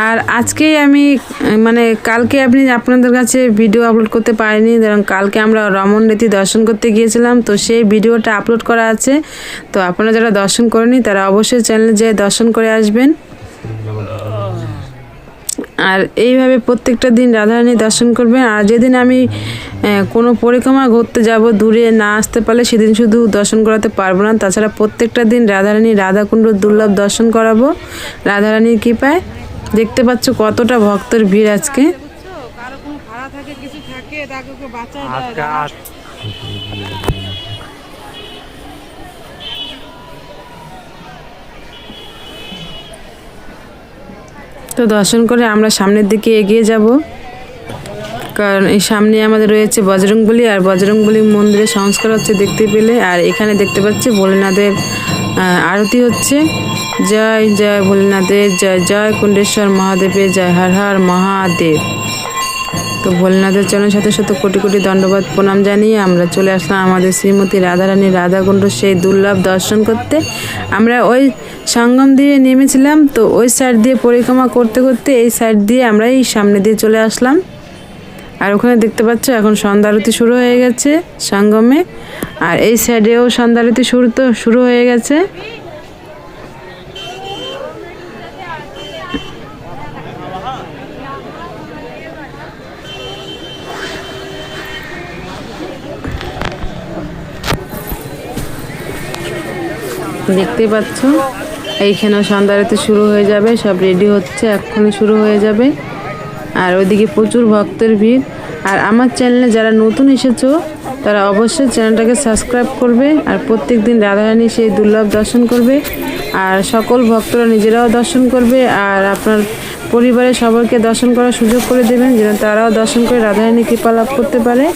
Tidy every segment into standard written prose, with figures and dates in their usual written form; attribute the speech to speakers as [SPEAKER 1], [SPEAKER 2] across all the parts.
[SPEAKER 1] আর আজকেই আমি মানে কালকে আপনাদের কাছে ভিডিও আপলোড করতে পারিনি, কারণ কালকে আমরা রমন রীতি দর্শন করতে গিয়েছিলাম, তো সেই ভিডিওটা আপলোড করা আছে। তো আপনারা যারা দর্শন করেনি তারা অবশ্যই চ্যানেলে যেয়ে দর্শন করে আসবেন। আর এইভাবে প্রত্যেকটা দিন রাধারানী দর্শন করবেন। আর যেদিন আমি কোনো পরিক্রমা ঘুরতে যাব, দূরে না আসতে পারলে সেদিন শুধু দর্শন করাতে পারবো না, তাছাড়া প্রত্যেকটা দিন রাধারানী রাধাকুণ্ড দুর্লভ দর্শন করাবো রাধারানীর কৃপায়। দেখতে পাচ্ছ কতটা ভক্তের ভিড় আজকে। তো দর্শন করে আমরা সামনের দিকে এগিয়ে যাব, কারণ এই সামনে আমাদের রয়েছে বজরংবলী, আর বজরংবলী মন্দিরে সংস্কার হচ্ছে দেখতে পেলে। আর এখানে দেখতে পাচ্ছি ভোলেনাথের আরতি হচ্ছে। জয় জয় ভোলেনাথের জয়, জয় কুণ্ডেশ্বর মহাদেবের জয়, হর হর মহাদেব। তো ভোলেনাথের চরণে শত শত কোটি কোটি দণ্ডবাদ প্রণাম জানিয়ে আমরা চলে আসলাম আমাদের শ্রীমতী রাধারানীর রাধাকুণ্ড সেই দুর্লভ দর্শন করতে। আমরা ওই সঙ্গম দিয়ে নেমেছিলাম, তো ওই সাইড দিয়ে পরিক্রমা করতে করতে এই সাইড দিয়ে আমরা এই সামনে দিয়ে চলে আসলাম। আর ওখানে দেখতে পাচ্ছ এখন সন্ধ্যা আরতি শুরু হয়ে গেছে সঙ্গমে, আর এই সাইডেও সন্ধ্যা আরতি শুরু হয়ে গেছে। দেখতে পাচ্ছ এইখানেও সন্ধ্যা আরতি শুরু হয়ে যাবে, সব রেডি হচ্ছে, এক্ষুনি শুরু হয়ে যাবে। আর ওইদিকে প্রচুর ভক্তের ভিড়। আর আমার চ্যানেলে যারা নতুন এসেছো তারা অবশ্যই চ্যানেলটাকে সাবস্ক্রাইব করবে, আর প্রত্যেক দিন রাধারানী সেই দুর্লভ দর্শন করবে, আর সকল ভক্তরা নিজেরাও দর্শন করবে, আর আপনার পরিবারের সবাইকে দর্শন করার সুযোগ করে দেবেন, যেন তারাও দর্শন করে রাধারানী কৃপা লাভ করতে পারে।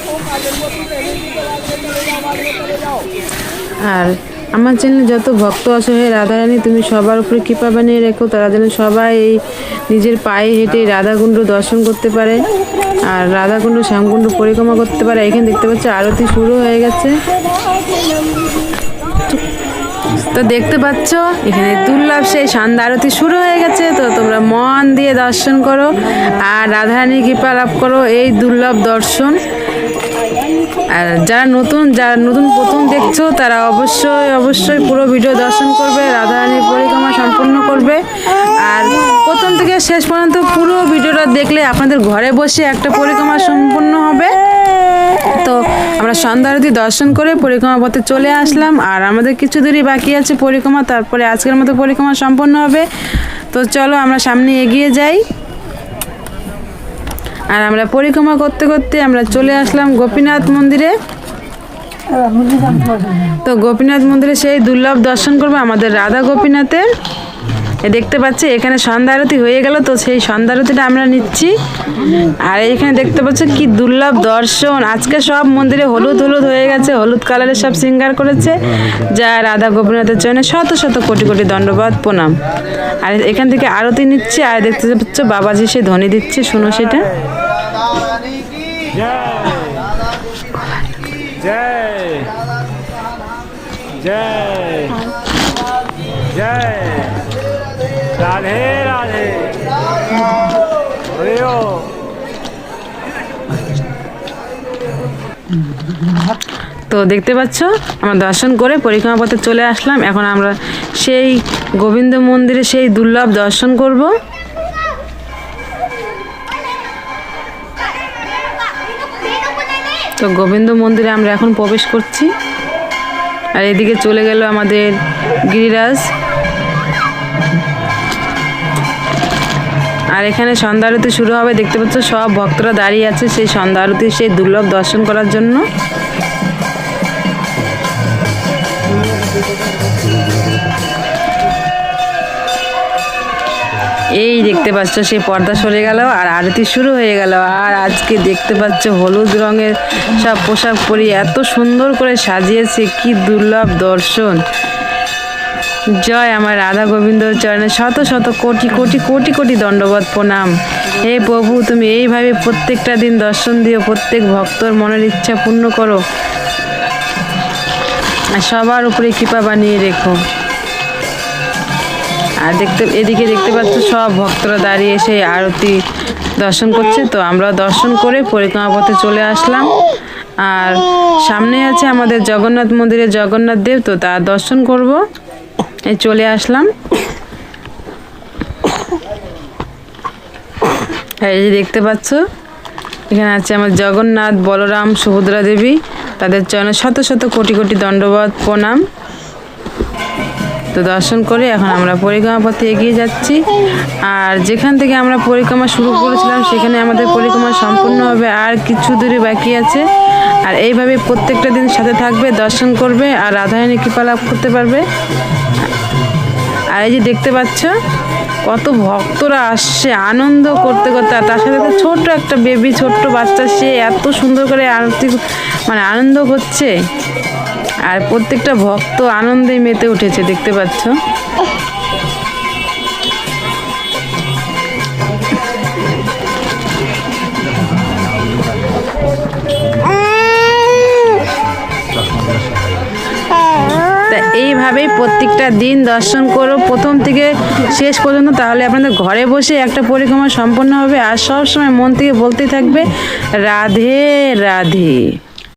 [SPEAKER 1] আর আমার চ্যানেলে যত ভক্ত আছে, হে রাধারানী তুমি সবার উপরে কৃপা বানিয়ে রেখো, তারা যেন সবাই এই নিজের পায়ে হেঁটে রাধাকুণ্ড দর্শন করতে পারে, আর রাধাকুণ্ড শ্যামকুণ্ড পরিক্রমা করতে পারে। এখানে দেখতে পাচ্ছ আরতি শুরু হয়ে গেছে। তো দেখতে পাচ্ছ এখানে দুর্লভ সেই সন্ধ্যা আরতি শুরু হয়ে গেছে। তো তোমরা মন দিয়ে দর্শন করো আর রাধারানীর কৃপা লাভ করো এই দুর্লভ দর্শন। আর যারা নতুন প্রথম দেখছো তারা অবশ্যই পুরো ভিডিও দর্শন করবে, রাধারানীর পরিক্রমা সম্পূর্ণ করবে। আর প্রথম থেকে শেষ পর্যন্ত পুরো ভিডিওটা দেখলে আপনাদের ঘরে বসে একটা পরিক্রমা সম্পূর্ণ হবে। তো আমরা সন্ধ্যা আরতি দর্শন করে পরিক্রমা পথে চলে আসলাম, আর আমাদের কিছু দূরই বাকি আছে পরিক্রমা, তারপরে আজকের মতো পরিক্রমা সম্পন্ন হবে। তো চলো আমরা সামনে এগিয়ে যাই। আর আমরা পরিক্রমা করতে করতে আমরা চলে আসলাম গোপীনাথ মন্দিরে। তো গোপীনাথ মন্দিরে সেই দুর্লভ দর্শন করবো আমাদের রাধা গোপীনাথের। দেখতে পাচ্ছি এখানে সন্ধ্যা আরতি হয়ে গেল, তো সেই সন্ধ্যা আরতিটা আমরা নিচ্ছি। আর এইখানে দেখতে পাচ্ছ কি দুর্লভ দর্শন, আজকে সব মন্দিরে হলুদ হয়ে গেছে, হলুদ কালারের সব শৃঙ্গার করেছে, যা রাধা গোপীনাথের চরণে শত শত কোটি কোটি দণ্ডবাদ প্রণাম। আর এখান থেকে আরতি নিচ্ছে, আর দেখতে পাচ্ছ বাবাজি সে ধ্বনি দিচ্ছে, শোনো সেটা।
[SPEAKER 2] রাধে রাধে।
[SPEAKER 1] তো দেখতে পাচ্ছ আমরা দর্শন করে পরিক্রমা পথে চলে আসলাম। এখন আমরা সেই গোবিন্দ মন্দিরে সেই দুর্লভ দর্শন করব। তো গোবিন্দ মন্দিরে আমরা এখন প্রবেশ করছি। আর এদিকে চলে গেল আমাদের গিরিরাজ। আর এখানে সন্ধ্যা আরতি শুরু হবে, দেখতে পাচ্ছ সব ভক্তরা দাঁড়িয়ে আছে সেই সন্ধ্যা আরতি সেই দুর্লভ দর্শন করার জন্য। এই দেখতে পাচ্ছ সেই পর্দা সরে গেল আর আরতি শুরু হয়ে গেল। আর আজকে দেখতে পাচ্ছ হলুদ রঙের সব পোশাক পরিয়ে এত সুন্দর করে সাজিয়েছে, কি দুর্লভ দর্শন। জয় আমার রাধা গোবিন্দর চরণে শত শত কোটি কোটি কোটি কোটি দণ্ডবাদ প্রণাম। হে প্রভু তুমি এইভাবে প্রত্যেকটা দিন দর্শন দিও, প্রত্যেক ভক্তর মনের ইচ্ছা পূর্ণ করো, আর সবার উপরে কৃপা বানিয়ে রেখো। আর এদিকে দেখতে পাচ্ছ সব ভক্তরা দাঁড়িয়ে এসে আরতি দর্শন করছে। তো আমরা দর্শন করে পরিক্রমা পথে চলে আসলাম। আর সামনে আছে আমাদের জগন্নাথ মন্দিরে জগন্নাথ দেব, তো তার দর্শন করব। এই চলে আসলাম। এই যে দেখতে পাচ্ছ এখানে আছে আমার জগন্নাথ, বলরাম, সুভদ্রা দেবী। তাদের চরণে শত শত কোটি কোটি দণ্ডবত প্রণাম। তো দর্শন করে এখন আমরা পরিক্রমা পথে এগিয়ে যাচ্ছি। আর যেখান থেকে আমরা পরিক্রমা শুরু করেছিলাম সেখানে আমাদের পরিক্রমা সম্পূর্ণ হবে, আর কিছু দূরে বাকি আছে। আর এইভাবে প্রত্যেকটা দিন সাথে থাকবে, দর্শন করবে আর রাধারানীর কৃপা লাভ করতে পারবে। আর এই যে দেখতে পাচ্ছ কত ভক্তরা আসছে আনন্দ করতে করতে, আর তার সাথে ছোট্ট একটা বেবি, ছোট্ট বাচ্চা, সে এত সুন্দর করে আরতি আনন্দ করছে। আর প্রত্যেকটা ভক্ত আনন্দে মেতে উঠেছে, দেখতে পাচ্ছ। তা এইভাবেই প্রত্যেকটা দিন দর্শন করো প্রথম থেকে শেষ পর্যন্ত, তাহলে আপনাদের ঘরে বসে একটা পরিক্রমা সম্পন্ন হবে। আর সব সময় মন থেকে বলতেই থাকবে রাধে রাধে।